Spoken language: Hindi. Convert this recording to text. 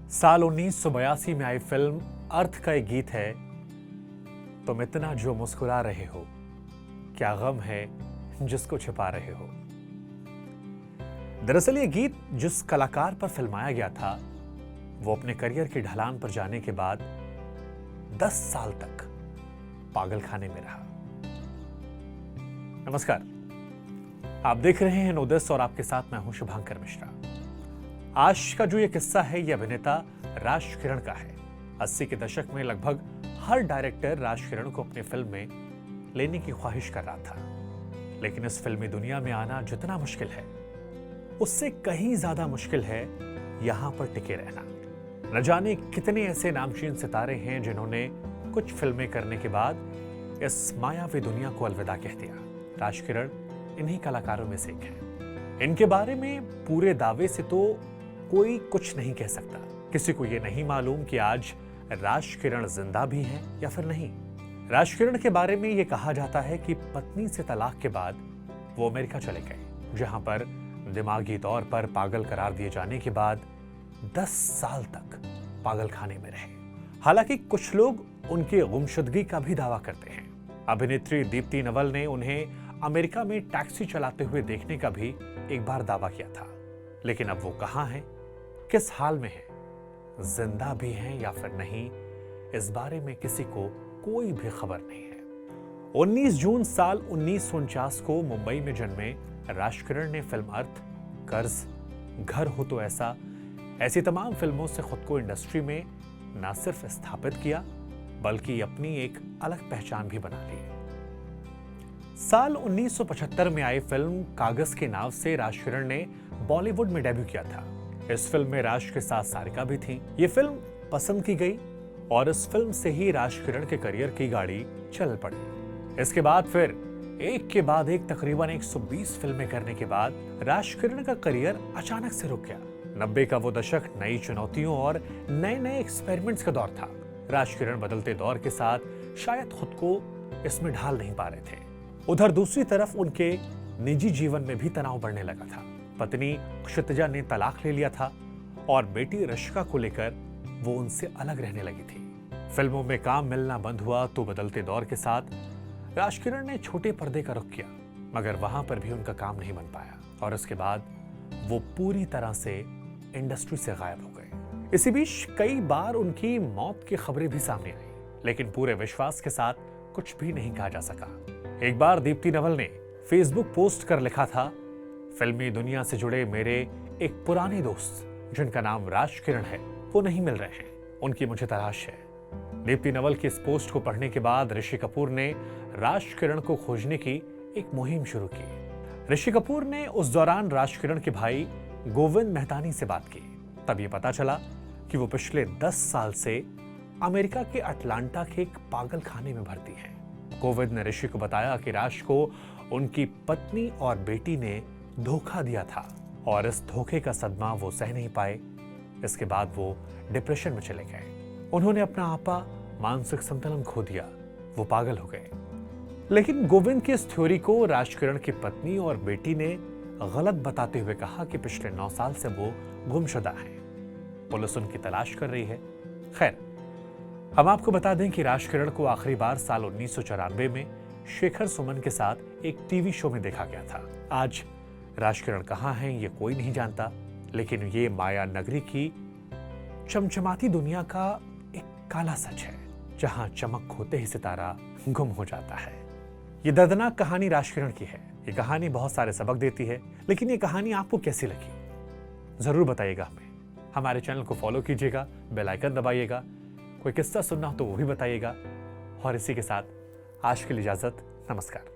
साल 1982 में आई फिल्म अर्थ का एक गीत है, तुम इतना जो मुस्कुरा रहे हो, क्या गम है जिसको छिपा रहे हो। दरअसल ये गीत जिस कलाकार पर फिल्माया गया था वो अपने करियर की ढलान पर जाने के बाद 10 साल तक पागलखाने में रहा। नमस्कार, आप देख रहे हैं नोदिस और आपके साथ मैं हूं शुभांकर मिश्रा। आज का जो ये किस्सा है ये अभिनेता राज किरण का है। 80 के दशक में लगभग हर डायरेक्टर राज किरण को अपनी फिल्म में लेने की ख्वाहिश कर रहा था, लेकिन इस फिल्मी दुनिया में आना जितना मुश्किल है उससे कहीं ज्यादा मुश्किल है यहां पर टिके रहना। न जाने कितने ऐसे नामचीन सितारे हैं जिन्होंने कुछ फिल्में करने के बाद इस मायावी दुनिया को अलविदा कह दिया। राज किरण इन्हीं कलाकारों में से एक है। इनके बारे में पूरे दावे से तो कोई कुछ नहीं कह सकता। किसी को यह नहीं मालूम कि आज राज किरण जिंदा भी हैं या फिर नहीं। राज किरण के बारे में यह कहा जाता है कि पत्नी से तलाक के बाद वो अमेरिका चले गए, जहां पर दिमागी तौर पर पागल करार दिए जाने के बाद 10 साल तक पागलखाने में रहे। हालांकि कुछ लोग उनकी गुमशुदगी का भी दावा करते हैं। अभिनेत्री दीप्ति नवल ने उन्हें अमेरिका में टैक्सी चलाते हुए देखने का भी एक बार दावा किया था, लेकिन अब वो कहां हैं, किस हाल में हैं, जिंदा भी हैं या फिर नहीं, इस बारे में किसी को कोई भी खबर नहीं है। 19 जून साल 1949 को मुंबई में जन्मे राज किरण ने फिल्म अर्थ, कर्ज, घर हो तो ऐसी तमाम फिल्मों से खुद को इंडस्ट्री में न सिर्फ स्थापित किया बल्कि अपनी एक अलग पहचान भी बना ली। साल 1975 में आई फिल्म कागज के नाव से राज किरण ने बॉलीवुड में डेब्यू किया था। इस फिल्म में राज के साथ सारिका भी थी। ये फिल्म पसंद की गई और इस फिल्म से ही राज किरण के करियर की गाड़ी चल पड़ी। इसके बाद फिर एक के बाद एक तकरीबन 120 फिल्में करने के बाद राज किरण का करियर अचानक से रुक गया। 90 का वो दशक नई चुनौतियों और नए नए एक्सपेरिमेंट्स का दौर था। राज किरण बदलते दौर के साथ शायद खुद को इसमें ढाल नहीं पा रहे थे। उधर दूसरी तरफ उनके निजी जीवन में भी तनाव बढ़ने लगा था। पत्नी क्षितिजा ने तलाक ले लिया था और बेटी रशिका को लेकर वो उनसे अलग रहने लगी थी। फिल्मों में काम मिलना बंद हुआ तो बदलते दौर के साथ राज किरण ने छोटे पर्दे का रुख किया, मगर वहां पर भी उनका काम नहीं बन पाया और इसके बाद वो पूरी तरह से इंडस्ट्री से गायब हो गए। इसी बीच कई बार उनकी मौत की खबरें भी सामने आई, लेकिन पूरे विश्वास के साथ कुछ भी नहीं कहा जा सका। एक बार दीप्ति नवल ने फेसबुक पोस्ट कर लिखा था, फिल्मी दुनिया से जुड़े मेरे एक पुराने दोस्त जिनका नाम राज किरण है वो नहीं मिल रहे हैं, उनकी मुझे तलाश है। दीप्ति नवल की इस पोस्ट को पढ़ने के बाद ऋषि कपूर ने राज किरण को खोजने की एक मुहिम शुरू की। ऋषि कपूर ने उस दौरान राज किरण के भाई गोविंद मेहतानी से बात की। तब ये पता चला कि वो पिछले 10 साल से अमेरिका के अटलांटा के एक पागलखाने में भर्ती हैं। गोविंद ने ऋषि को बताया कि राज को उनकी पत्नी और बेटी ने धोखा दिया था और इस धोखे का सदमा वो सह नहीं पाए। इसके बाद वो डिप्रेशन में चले गए। उन्होंने अपना आपा, मानसिक संतुलन खो दिया, वो पागल हो गए। लेकिन गोविंद की इस थ्योरी को राज किरण की पत्नी और बेटी ने गलत बताते हुए कहा कि पिछले 9 साल से वो गुमशुदा हैं। पुलिस उनकी तलाश कर रही है। खैर, हम आपको बता दें कि राज किरण को आखिरी बार साल 1994 में शेखर सुमन के साथ एक टीवी शो में देखा गया था। आज राज किरण कहां हैं ये कोई नहीं जानता, लेकिन ये माया नगरी की चमचमाती दुनिया का एक काला सच है, जहां चमक खोते ही सितारा गुम हो जाता है। ये दर्दनाक कहानी राज किरण की है। ये कहानी बहुत सारे सबक देती है, लेकिन ये कहानी आपको कैसी लगी जरूर बताइएगा हमें। हमारे चैनल को फॉलो कीजिएगा, बेल आइकन दबाइएगा। कोई किस्सा सुनना हो तो वो भी बताइएगा। और इसी के साथ आज के लिए इजाजत, नमस्कार।